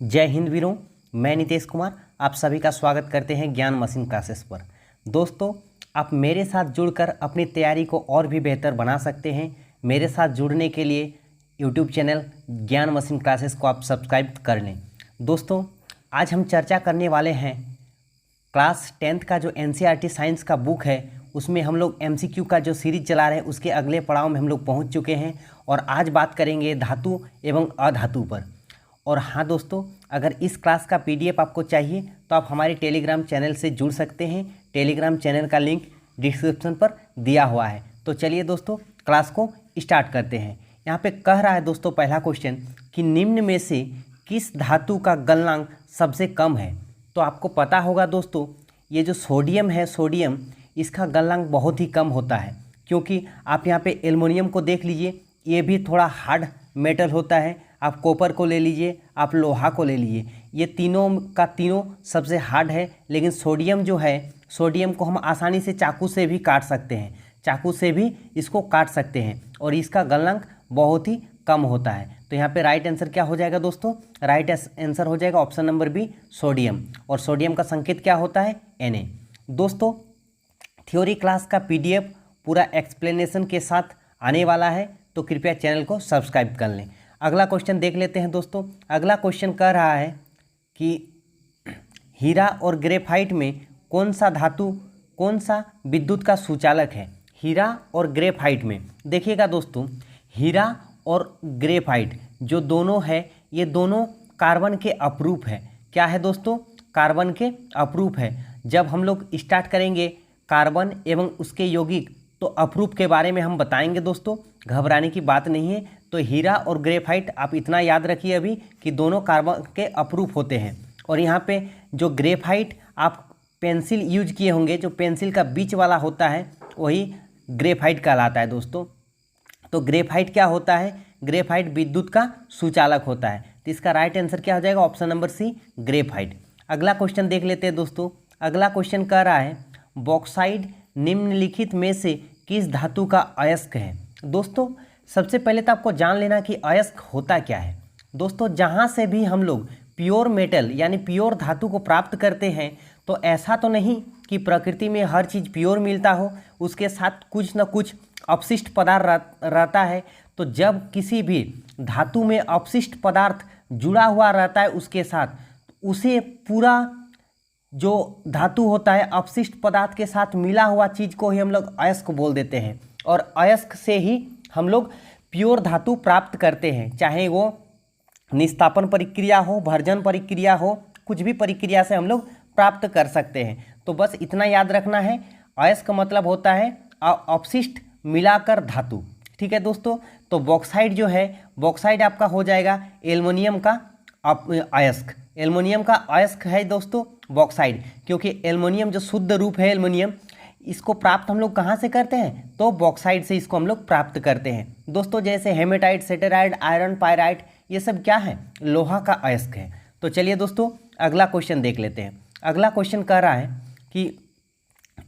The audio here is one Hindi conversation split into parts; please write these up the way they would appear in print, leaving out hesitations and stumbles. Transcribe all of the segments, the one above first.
जय हिंद वीरों। मैं नितेश कुमार आप सभी का स्वागत करते हैं ज्ञान मशीन क्लासेस पर। दोस्तों, आप मेरे साथ जुड़कर अपनी तैयारी को और भी बेहतर बना सकते हैं। मेरे साथ जुड़ने के लिए यूट्यूब चैनल ज्ञान मशीन क्लासेस को आप सब्सक्राइब कर लें। दोस्तों, आज हम चर्चा करने वाले हैं क्लास 10th का जो NCERT साइंस का बुक है उसमें हम लोग MCQ का जो सीरीज चला रहे हैं उसके अगले पड़ाव में हम लोग पहुंच चुके हैं और आज बात करेंगे धातु एवं अधातु पर। और हाँ दोस्तों, अगर इस क्लास का PDF आपको चाहिए तो आप हमारे टेलीग्राम चैनल से जुड़ सकते हैं। टेलीग्राम चैनल का लिंक डिस्क्रिप्शन पर दिया हुआ है। तो चलिए दोस्तों, क्लास को स्टार्ट करते हैं। यहाँ पे कह रहा है दोस्तों पहला क्वेश्चन कि निम्न में से किस धातु का गलनांक सबसे कम है। तो आपको पता होगा दोस्तों, ये जो सोडियम है, सोडियम इसका गलनांक बहुत ही कम होता है, क्योंकि आप यहाँ पे एल्युमिनियम को देख लीजिए, ये भी थोड़ा हार्ड मेटल होता है। आप कॉपर को ले लीजिए, आप लोहा को ले लीजिए, ये तीनों का तीनों सबसे हार्ड है। लेकिन सोडियम जो है, सोडियम को हम आसानी से चाकू से भी काट सकते हैं, चाकू से भी इसको काट सकते हैं और इसका गलनांक बहुत ही कम होता है। तो यहाँ पे राइट आंसर क्या हो जाएगा दोस्तों? राइट आंसर हो जाएगा ऑप्शन नंबर बी, सोडियम। और सोडियम का संकेत क्या होता है? Na। दोस्तों, थ्योरी क्लास का PDF पूरा एक्सप्लेनेशन के साथ आने वाला है, तो कृपया चैनल को सब्सक्राइब कर लें। अगला क्वेश्चन देख लेते हैं दोस्तों। अगला क्वेश्चन कह रहा है कि हीरा और ग्रेफाइट में कौन सा धातु, कौन सा विद्युत का सुचालक है? हीरा और ग्रेफाइट में देखिएगा दोस्तों, हीरा और ग्रेफाइट जो दोनों है, ये दोनों कार्बन के अपरूप है। क्या है दोस्तों? कार्बन के अपरूप है। जब हम लोग स्टार्ट करेंगे कार्बन एवं उसके यौगिक, तो अपरूप के बारे में हम बताएंगे दोस्तों, घबराने की बात नहीं है। तो हीरा और ग्रेफाइट आप इतना याद रखिए अभी कि दोनों कार्बन के अपरूप होते हैं। और यहाँ पे जो ग्रेफाइट आप पेंसिल यूज किए होंगे, जो पेंसिल का बीच वाला होता है वही ग्रेफाइट कहलाता है दोस्तों। तो ग्रेफाइट क्या होता है? ग्रेफाइट विद्युत का सुचालक होता है। तो इसका राइट आंसर क्या हो जाएगा? Option number C, graphite. अगला क्वेश्चन देख लेते हैं दोस्तों। अगला क्वेश्चन कह रहा है बॉक्साइड निम्नलिखित में से किस धातु का अयस्क है? दोस्तों, सबसे पहले तो आपको जान लेना कि अयस्क होता क्या है। दोस्तों, जहाँ से भी हम लोग प्योर मेटल यानी प्योर धातु को प्राप्त करते हैं, तो ऐसा तो नहीं कि प्रकृति में हर चीज़ प्योर मिलता हो, उसके साथ कुछ न कुछ अपशिष्ट पदार्थ रहता है। तो जब किसी भी धातु में अपशिष्ट पदार्थ जुड़ा हुआ रहता है उसके साथ, उसे पूरा जो धातु होता है अपशिष्ट पदार्थ के साथ मिला हुआ चीज़ को ही हम लोग अयस्क बोल देते हैं। और अयस्क से ही हम लोग प्योर धातु प्राप्त करते हैं, चाहे वो निस्तापन प्रक्रिया हो, भर्जन प्रक्रिया हो, कुछ भी प्रक्रिया से हम लोग प्राप्त कर सकते हैं। तो बस इतना याद रखना है, अयस्क मतलब होता है अपशिष्ट मिलाकर धातु। ठीक है दोस्तों। तो बॉक्साइड जो है, बॉक्साइड आपका हो जाएगा एल्युमिनियम का अयस्क। एल्युमिनियम का अयस्क है दोस्तों बॉक्साइड, क्योंकि एल्युमिनियम जो शुद्ध रूप है एल्युमिनियम, इसको प्राप्त हम लोग कहाँ से करते हैं? तो बॉक्साइड से इसको हम लोग प्राप्त करते हैं दोस्तों। जैसे हेमेटाइट, सेटेराइट, आयरन, पायराइट, ये सब क्या है? लोहा का अयस्क है। तो चलिए दोस्तों, अगला क्वेश्चन देख लेते हैं। अगला क्वेश्चन कह रहा है कि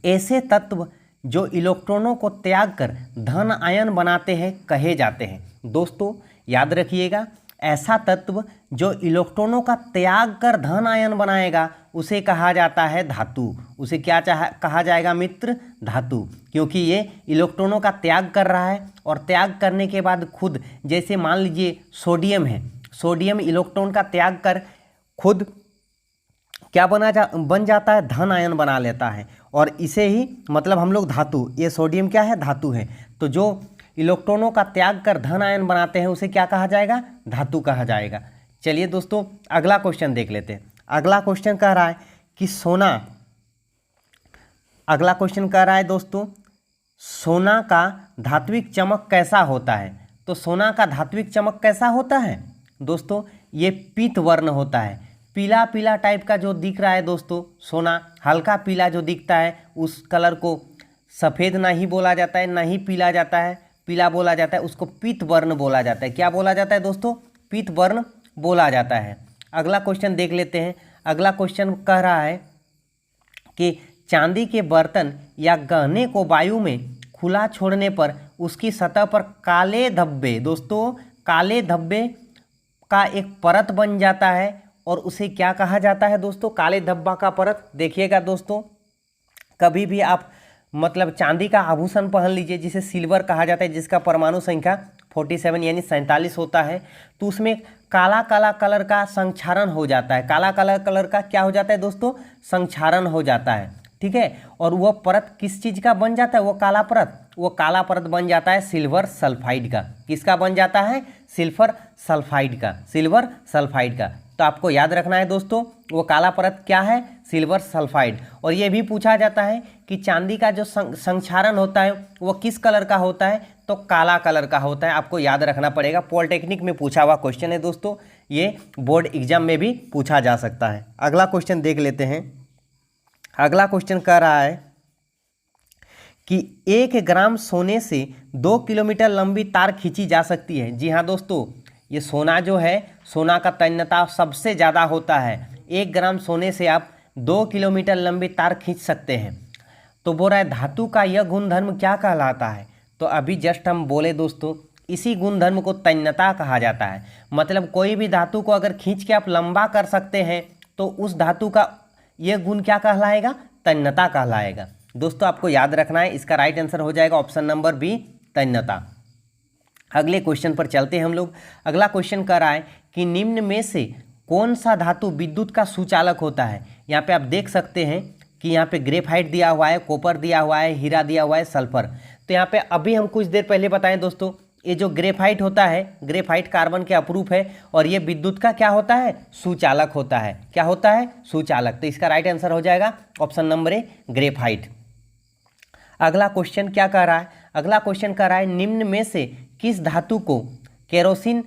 ऐसे तत्व जो इलेक्ट्रॉनों को त्याग कर धन आयन बनाते हैं कहे जाते हैं। दोस्तों याद रखिएगा, ऐसा तत्व जो इलेक्ट्रॉनों का त्याग कर धन आयन बनाएगा उसे कहा जाता है धातु। उसे क्या कहा जाएगा मित्र? धातु। क्योंकि ये इलेक्ट्रॉनों का त्याग कर रहा है और त्याग करने के बाद खुद, जैसे मान लीजिए सोडियम है, सोडियम इलेक्ट्रॉन का त्याग कर खुद क्या बन जाता है? धन आयन बना लेता है। और इसे ही मतलब हम लोग धातु, ये सोडियम क्या है? धातु है। तो जो इलेक्ट्रॉनों का त्याग कर धन आयन बनाते हैं उसे क्या कहा जाएगा? धातु कहा जाएगा। चलिए दोस्तों, अगला क्वेश्चन देख लेते हैं। अगला क्वेश्चन कह रहा है कि सोना, अगला क्वेश्चन कह रहा है दोस्तों, सोना का धात्विक चमक कैसा होता है? तो सोना का धात्विक चमक कैसा होता है दोस्तों? ये पीत वर्ण होता है, पीला पीला टाइप का जो दिख रहा है दोस्तों सोना, हल्का पीला जो दिखता है उस कलर को सफ़ेद नहीं बोला जाता है, ना ही पीला जाता है, पीला बोला जाता है, उसको पीत वर्ण बोला जाता है। क्या बोला जाता है दोस्तों? पीत वर्ण बोला जाता है। अगला क्वेश्चन देख लेते हैं। अगला क्वेश्चन कह रहा है कि चांदी के बर्तन या गहने को वायु में खुला छोड़ने पर उसकी सतह पर काले धब्बे, दोस्तों काले धब्बे का एक परत बन जाता है, और उसे क्या कहा जाता है दोस्तों? काले धब्बा का परत। देखिएगा दोस्तों, कभी भी आप मतलब चांदी का आभूषण पहन लीजिए जिसे सिल्वर कहा जाता है, जिसका परमाणु संख्या 47 यानी 47 होता है, तो उसमें काला काला कलर का संक्षारण हो जाता है। काला काला कलर का क्या हो जाता है दोस्तों? संक्षारण हो जाता है, ठीक है। और वह परत किस चीज़ का बन जाता है? वो काला परत, वो काला परत बन जाता है सिल्वर सल्फाइड का। किसका बन जाता है? सिल्वर सल्फाइड का, सिल्वर सल्फाइड का। तो आपको याद रखना है दोस्तों, वो काला परत क्या है? Silver sulphide. और ये भी पूछा जाता है कि चांदी का जो संक्षारण होता है वो किस कलर का होता है? तो काला कलर का होता है। आपको याद रखना पड़ेगा, पॉलिटेक्निक में पूछा हुआ क्वेश्चन है दोस्तों, ये बोर्ड एग्जाम में भी पूछा जा सकता है। अगला क्वेश्चन देख लेते हैं। अगला क्वेश्चन कह रहा है कि 1 ग्राम सोने से 2 किलोमीटर लंबी तार खींची जा सकती है। जी हाँ दोस्तों, ये सोना जो है, सोना का तन्यता सबसे ज़्यादा होता है। 1 ग्राम सोने से आप 2 किलोमीटर लंबी तार खींच सकते हैं। तो बोल रहा है धातु का यह गुणधर्म क्या कहलाता है? तो अभी जस्ट हम बोले दोस्तों, इसी गुणधर्म को तन्यता कहा जाता है। मतलब कोई भी धातु को अगर खींच के आप लंबा कर सकते हैं तो उस धातु का यह गुण क्या कहलाएगा? तन्यता कहलाएगा। दोस्तों आपको याद रखना है, इसका राइट आंसर हो जाएगा ऑप्शन नंबर बी, तन्यता। अगले क्वेश्चन पर चलते हैं हम लोग। अगला क्वेश्चन कह रहा है कि निम्न में से कौन सा धातु विद्युत का सुचालक होता है? यहाँ पे आप देख सकते हैं कि यहाँ पे ग्रेफाइट दिया हुआ है, कॉपर दिया हुआ है, हीरा दिया हुआ है, सल्फर। तो यहाँ पे अभी हम कुछ देर पहले बताएं दोस्तों, ये जो ग्रेफाइट होता है, ग्रेफाइट कार्बन के अपरूप है और ये विद्युत का क्या होता है? सुचालक होता है। क्या होता है? सुचालक। तो इसका राइट आंसर हो जाएगा ऑप्शन नंबर ए, ग्रेफाइट। अगला क्वेश्चन क्या कह रहा है? अगला क्वेश्चन कह रहा है निम्न में से किस धातु को केरोसिन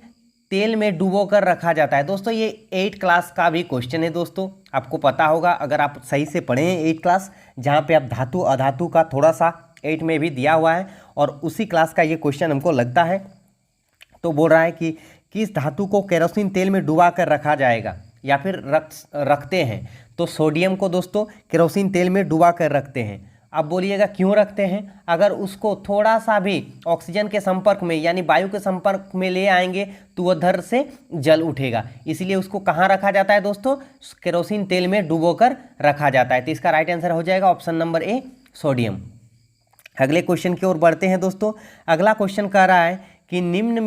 तेल में डुबोकर रखा जाता है? दोस्तों ये 8 क्लास का भी क्वेश्चन है दोस्तों, आपको पता होगा अगर आप सही से पढ़े हैं 8 क्लास, जहाँ पे आप धातु अधातु का थोड़ा सा 8 में भी दिया हुआ है और उसी क्लास का ये क्वेश्चन हमको लगता है। तो बोल रहा है कि किस धातु को केरोसिन तेल में डुबा कर रखा जाएगा या फिर रखते हैं? तो सोडियम को दोस्तों केरोसिन तेल में डुबा कर रखते हैं। अब बोलिएगा क्यों रखते हैं? अगर उसको थोड़ा सा भी ऑक्सीजन के संपर्क में यानी वायु के संपर्क में ले आएंगे तो वह धर से जल उठेगा, इसलिए उसको कहाँ रखा जाता है दोस्तों? केरोसिन तेल में डुबोकर रखा जाता है। तो इसका राइट आंसर हो जाएगा ऑप्शन नंबर ए, सोडियम। अगले क्वेश्चन की ओर बढ़ते हैं दोस्तों। अगला क्वेश्चन कह रहा है कि निम्न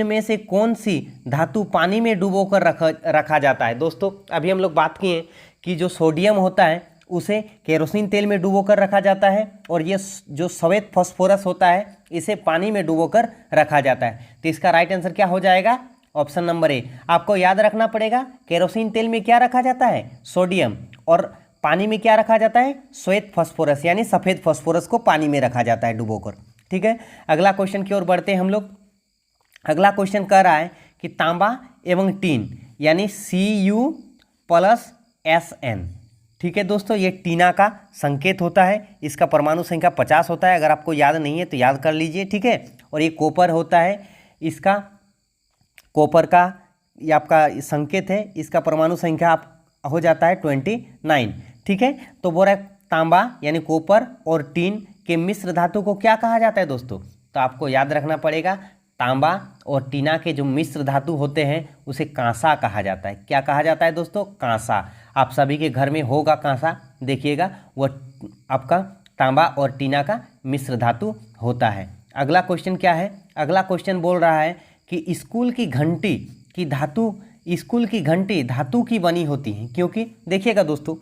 में से कौन सी धातु पानी में डुबोकर रखा जाता है? दोस्तों अभी हम लोग बात किए कि जो सोडियम होता है उसे केरोसिन तेल में डुबोकर रखा जाता है और ये जो श्वेत फास्फोरस होता है इसे पानी में डुबोकर रखा जाता है। तो इसका राइट आंसर क्या हो जाएगा? Option number A. आपको याद रखना पड़ेगा, केरोसिन तेल में क्या रखा जाता है? सोडियम। और पानी में क्या रखा जाता है? श्वेत फास्फोरस यानी सफ़ेद फास्फोरस को पानी में रखा जाता है डुबोकर। ठीक है, अगला क्वेश्चन की ओर बढ़ते हैं हम लोग। अगला क्वेश्चन कह रहा है कि तांबा एवं टीन यानी Cu+Sn, ठीक है दोस्तों, ये टीना का संकेत होता है। इसका परमाणु संख्या 50 होता है। अगर आपको याद नहीं है तो याद कर लीजिए, ठीक है। और ये कॉपर होता है, इसका कॉपर का ये आपका संकेत है। इसका परमाणु संख्या आप हो जाता है 29, ठीक है। तो बोल रहा है तांबा यानी कॉपर और टीन के मिश्र धातु को क्या कहा जाता है दोस्तों? तो आपको याद रखना पड़ेगा, तांबा और टीना के जो मिश्र धातु होते हैं उसे कांसा कहा जाता है। क्या कहा जाता है दोस्तों? कांसा। आप सभी के घर में होगा कांसा, देखिएगा वह आपका तांबा और टीना का मिश्र धातु होता है। अगला क्वेश्चन क्या है? अगला क्वेश्चन बोल रहा है कि स्कूल की घंटी धातु की बनी होती है, क्योंकि देखिएगा दोस्तों,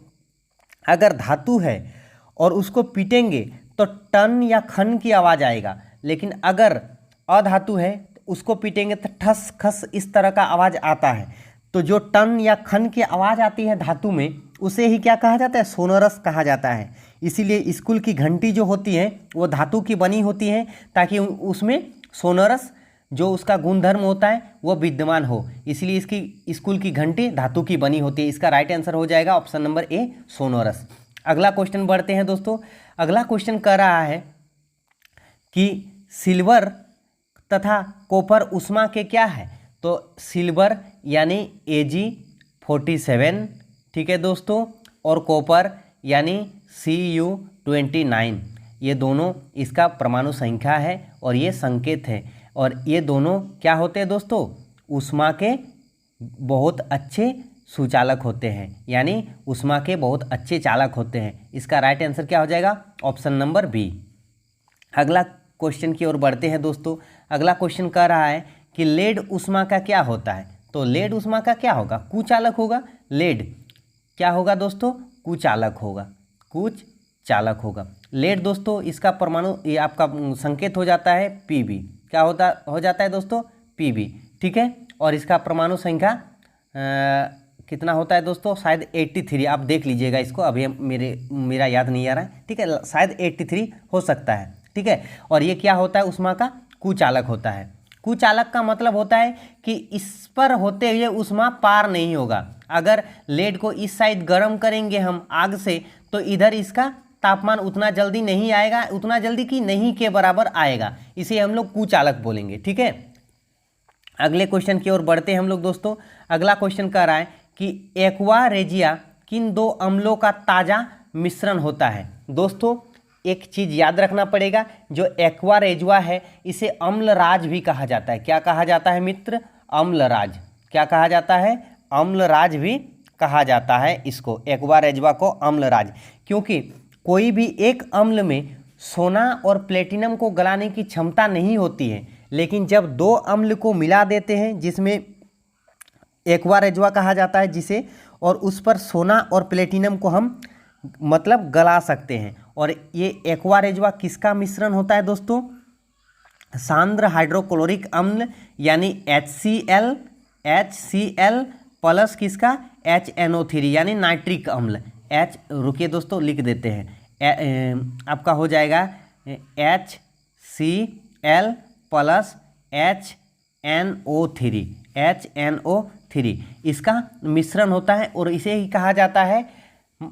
अगर धातु है और उसको पीटेंगे तो टन या खन की आवाज़ आएगा, लेकिन अगर अधातु है उसको पीटेंगे तो ठस खस इस तरह का आवाज़ आता है। तो जो टन या खन की आवाज़ आती है धातु में उसे ही क्या कहा जाता है? सोनोरस कहा जाता है। इसीलिए स्कूल की घंटी जो होती है वो धातु की बनी होती है ताकि उसमें सोनोरस जो उसका गुणधर्म होता है वो विद्यमान हो, इसलिए इसकी स्कूल की घंटी धातु की बनी होती है। इसका राइट आंसर हो जाएगा ऑप्शन नंबर ए, सोनोरस। अगला क्वेश्चन बढ़ते हैं दोस्तों। अगला क्वेश्चन कह रहा है कि सिल्वर तथा कॉपर उष्मा के क्या है? तो सिल्वर यानी Ag47, ठीक है दोस्तों, और कॉपर यानी Cu29, ये दोनों इसका परमाणु संख्या है और ये संकेत है। और ये दोनों क्या होते हैं दोस्तों? उष्मा के बहुत अच्छे सुचालक होते हैं, यानी ऊष्मा के बहुत अच्छे चालक होते हैं। इसका राइट आंसर क्या हो जाएगा? Option number B. अगला क्वेश्चन की ओर बढ़ते हैं दोस्तों। अगला क्वेश्चन कह रहा है कि लेड ऊष्मा का क्या होता है? तो लेड ऊष्मा का क्या होगा? कुचालक होगा। लेड क्या होगा दोस्तों? कुचालक होगा, कुचालक होगा। लेड दोस्तों इसका परमाणु, ये आपका संकेत हो जाता है Pb। क्या हो जाता है दोस्तों? Pb, ठीक है। और इसका परमाणु संख्या कितना होता है दोस्तों? शायद 83। आप देख लीजिएगा इसको, अभी मेरा याद नहीं आ रहा है, ठीक है। शायद 83 हो सकता है, ठीक है। और ये क्या होता है? ऊष्मा का कुचालक होता है। कुचालक का मतलब होता है कि इस पर होते हुए ऊष्मा पार नहीं होगा। अगर लेड को इस साइड गर्म करेंगे हम आग से, तो इधर इसका तापमान उतना जल्दी नहीं आएगा, उतना जल्दी कि नहीं के बराबर आएगा। इसे हम लोग कुचालक बोलेंगे, ठीक है। अगले क्वेश्चन की ओर बढ़ते हैं हम लोग दोस्तों। अगला क्वेश्चन कह रहा है कि एक्वा रेजिया किन दो अम्लों का ताज़ा मिश्रण होता है? दोस्तों एक चीज़ याद रखना पड़ेगा, जो एक्वा रेजुआ है इसे अम्लराज भी कहा जाता है। क्या कहा जाता है मित्र? अम्लराज। क्या कहा जाता है? अम्लराज भी कहा जाता है इसको, एक्वा रेजुआ को अम्लराज। क्योंकि कोई भी एक अम्ल में सोना और प्लेटिनम को गलाने की क्षमता नहीं होती है, लेकिन जब दो अम्ल को मिला देते हैं, जिसमें एक्वा रेजुआ कहा जाता है जिसे, और उस पर सोना और प्लेटिनम को हम मतलब गला सकते हैं। और ये एक्वा रेजुआ किसका मिश्रण होता है दोस्तों? सांद्र हाइड्रोक्लोरिक अम्ल यानी HCl प्लस किसका? HNO3 यानी नाइट्रिक अम्ल। रुकिए दोस्तों लिख देते हैं, आपका हो जाएगा HCl प्लस HNO3 इसका मिश्रण होता है, और इसे ही कहा जाता है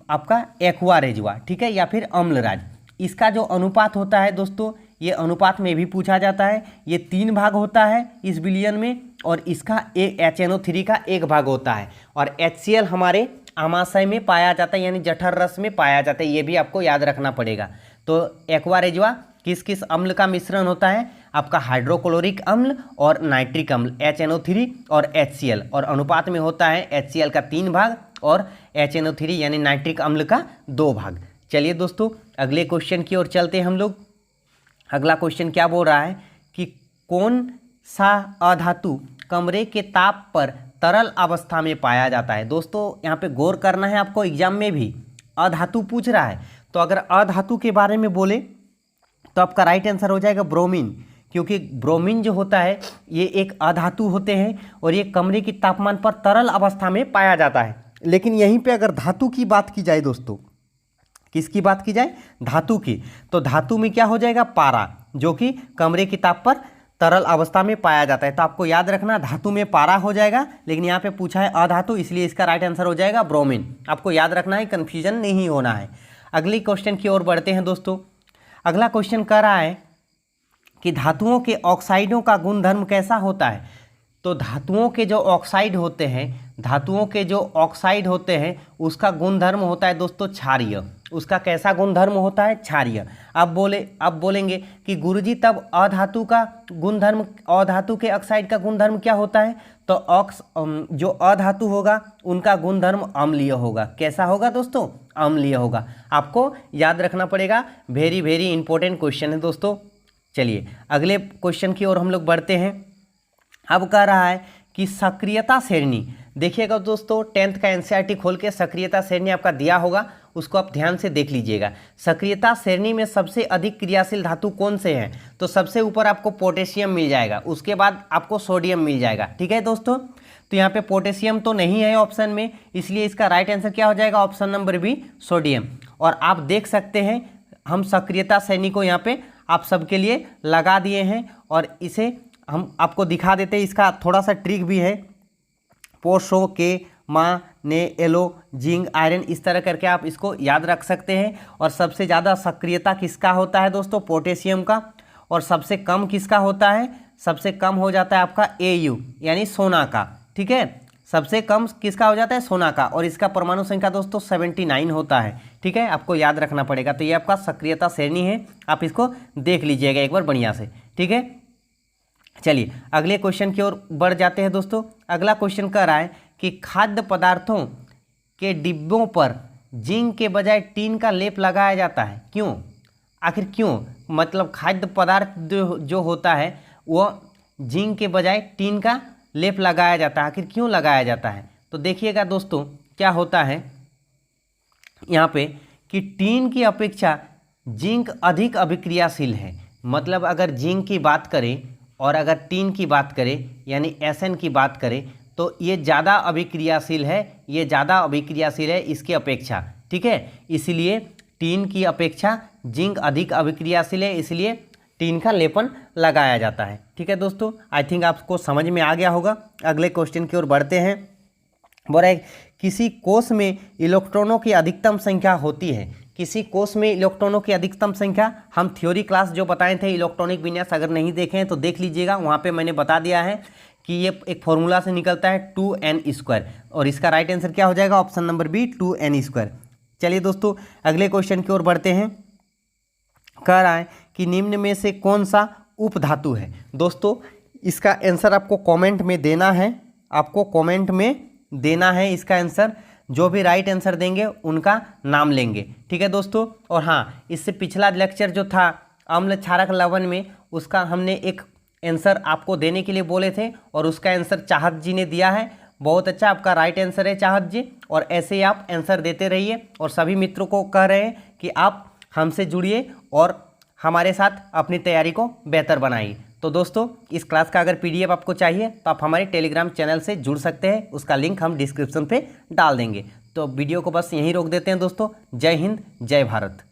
आपका एक्वा रेजुआ, ठीक है, या फिर अम्लराज। इसका जो अनुपात होता है दोस्तों, ये अनुपात में भी पूछा जाता है। ये 3 भाग होता है इस बिलियन में, और इसका HNO3 का 1 भाग होता है। और HCl हमारे आमाशय में पाया जाता है, यानी जठर रस में पाया जाता है। ये भी आपको याद रखना पड़ेगा। तो एक्वा रेजुआ किस किस अम्ल का मिश्रण होता है? आपका हाइड्रोक्लोरिक अम्ल और नाइट्रिक अम्ल HNO3 और HCl, और अनुपात में होता है HCl का 3 भाग और HNO3 यानी नाइट्रिक अम्ल का 2 भाग। चलिए दोस्तों अगले क्वेश्चन की ओर चलते हैं हम लोग। अगला क्वेश्चन क्या बोल रहा है कि कौन सा अधातु कमरे के ताप पर तरल अवस्था में पाया जाता है? दोस्तों यहाँ पे गौर करना है आपको, एग्जाम में भी अधातु पूछ रहा है। तो अगर अधातु के बारे में बोले तो आपका राइट आंसर हो जाएगा ब्रोमीन। क्योंकि ब्रोमीन जो होता है ये एक अधातु होते हैं, और ये कमरे के तापमान पर तरल अवस्था में पाया जाता है। लेकिन यहीं पे अगर धातु की बात की जाए दोस्तों, किसकी बात की जाए? धातु की। तो धातु में क्या हो जाएगा? पारा, जो कि कमरे के ताप पर तरल अवस्था में पाया जाता है। तो आपको याद रखना धातु में पारा हो जाएगा, लेकिन यहाँ पे पूछा है अधातु, इसलिए इसका राइट आंसर हो जाएगा ब्रोमीन। आपको याद रखना है, कन्फ्यूजन नहीं होना है। अगली क्वेश्चन की ओर बढ़ते हैं दोस्तों। अगला क्वेश्चन कह रहा है कि धातुओं के ऑक्साइडों का गुणधर्म कैसा होता है? तो धातुओं के जो ऑक्साइड होते हैं उसका गुणधर्म होता है दोस्तों क्षारीय। उसका कैसा गुणधर्म होता है? क्षारीय। अब बोलेंगे कि गुरुजी तब अधातु के ऑक्साइड का गुणधर्म क्या होता है? तो जो अधातु होगा उनका गुणधर्म अम्लीय होगा। कैसा होगा दोस्तों? अम्लीय होगा। आपको याद रखना पड़ेगा, वेरी वेरी इंपॉर्टेंट क्वेश्चन है दोस्तों। चलिए अगले क्वेश्चन की ओर हम लोग बढ़ते हैं। अब कह रहा है कि सक्रियता श्रेणी, देखिएगा दोस्तों 10th का एनसीईआरटी खोल के सक्रियता श्रेणी आपका दिया होगा, उसको आप ध्यान से देख लीजिएगा। सक्रियता श्रेणी में सबसे अधिक क्रियाशील धातु कौन से हैं? तो सबसे ऊपर आपको पोटेशियम मिल जाएगा, उसके बाद आपको सोडियम मिल जाएगा, ठीक है दोस्तों। तो यहाँ पे पोटेशियम तो नहीं है ऑप्शन में, इसलिए इसका राइट आंसर क्या हो जाएगा? Option number B sodium. और आप देख सकते हैं हम सक्रियता श्रेणी को यहाँ पे आप सबके लिए लगा दिए हैं, और इसे हम आपको दिखा देते हैं। इसका थोड़ा सा ट्रिक भी है, पोषो के मा ने एलो जिंक आयरन, इस तरह करके आप इसको याद रख सकते हैं। और सबसे ज़्यादा सक्रियता किसका होता है दोस्तों? पोटेशियम का। और सबसे कम किसका होता है? सबसे कम हो जाता है आपका Au यानी सोना का, ठीक है। सबसे कम किसका हो जाता है? सोना का। और इसका परमाणु संख्या दोस्तों 79 होता है, ठीक है, आपको याद रखना पड़ेगा। तो ये आपका सक्रियता श्रेणी है, आप इसको देख लीजिएगा एक बार बढ़िया से, ठीक है। चलिए अगले क्वेश्चन की ओर बढ़ जाते हैं दोस्तों। अगला क्वेश्चन कह रहा है कि खाद्य पदार्थों के डिब्बों पर जिंक के बजाय टीन का लेप लगाया जाता है, क्यों? आखिर क्यों? मतलब खाद्य पदार्थ जो होता है वो जिंक के बजाय टीन का लेप लगाया जाता है, आखिर क्यों लगाया जाता है? तो देखिएगा दोस्तों क्या होता है यहाँ पे कि टीन की अपेक्षा जिंक अधिक अभिक्रियाशील है। मतलब अगर जिंक की बात करें और अगर टीन की बात करें यानी एसएन की बात करें तो ये ज़्यादा अभिक्रियाशील है, ये ज़्यादा अभिक्रियाशील है इसकी अपेक्षा, ठीक है। इसलिए टीन की अपेक्षा जिंक अधिक अभिक्रियाशील है, इसलिए टीन का लेपन लगाया जाता है, ठीक है दोस्तों। आई थिंक आपको समझ में आ गया होगा। अगले क्वेश्चन की ओर बढ़ते हैं। बोला है किसी कोष में इलेक्ट्रॉनों की अधिकतम संख्या होती है। किसी कोष में इलेक्ट्रॉनों की अधिकतम संख्या हम थ्योरी क्लास जो बताए थे इलेक्ट्रॉनिक विन्यास, अगर नहीं देखे हैं तो देख लीजिएगा, वहाँ पे मैंने बता दिया है कि ये एक फॉर्मूला से निकलता है 2n², और इसका राइट आंसर क्या हो जाएगा? Option number B 2n²। चलिए दोस्तों अगले क्वेश्चन की ओर बढ़ते हैं। कह रहा है कि निम्न में से कौन सा उपधातु है। दोस्तों इसका आंसर आपको कमेंट में देना है, आपको कमेंट में देना है इसका आंसर। जो भी राइट आंसर देंगे उनका नाम लेंगे, ठीक है दोस्तों। और हाँ, इससे पिछला लेक्चर जो था अम्ल क्षारक लवण में, उसका हमने एक आंसर आपको देने के लिए बोले थे और उसका आंसर चाहत जी ने दिया है। बहुत अच्छा, आपका राइट आंसर है चाहत जी, और ऐसे ही आप आंसर देते रहिए। और सभी मित्रों को कह रहे हैं कि आप हमसे जुड़िए और हमारे साथ अपनी तैयारी को बेहतर बनाइए। तो दोस्तों इस क्लास का अगर पीडीएफ आपको चाहिए तो आप हमारे टेलीग्राम चैनल से जुड़ सकते हैं, उसका लिंक हम डिस्क्रिप्शन पे डाल देंगे। तो वीडियो को बस यहीं रोक देते हैं दोस्तों। जय हिंद, जय भारत।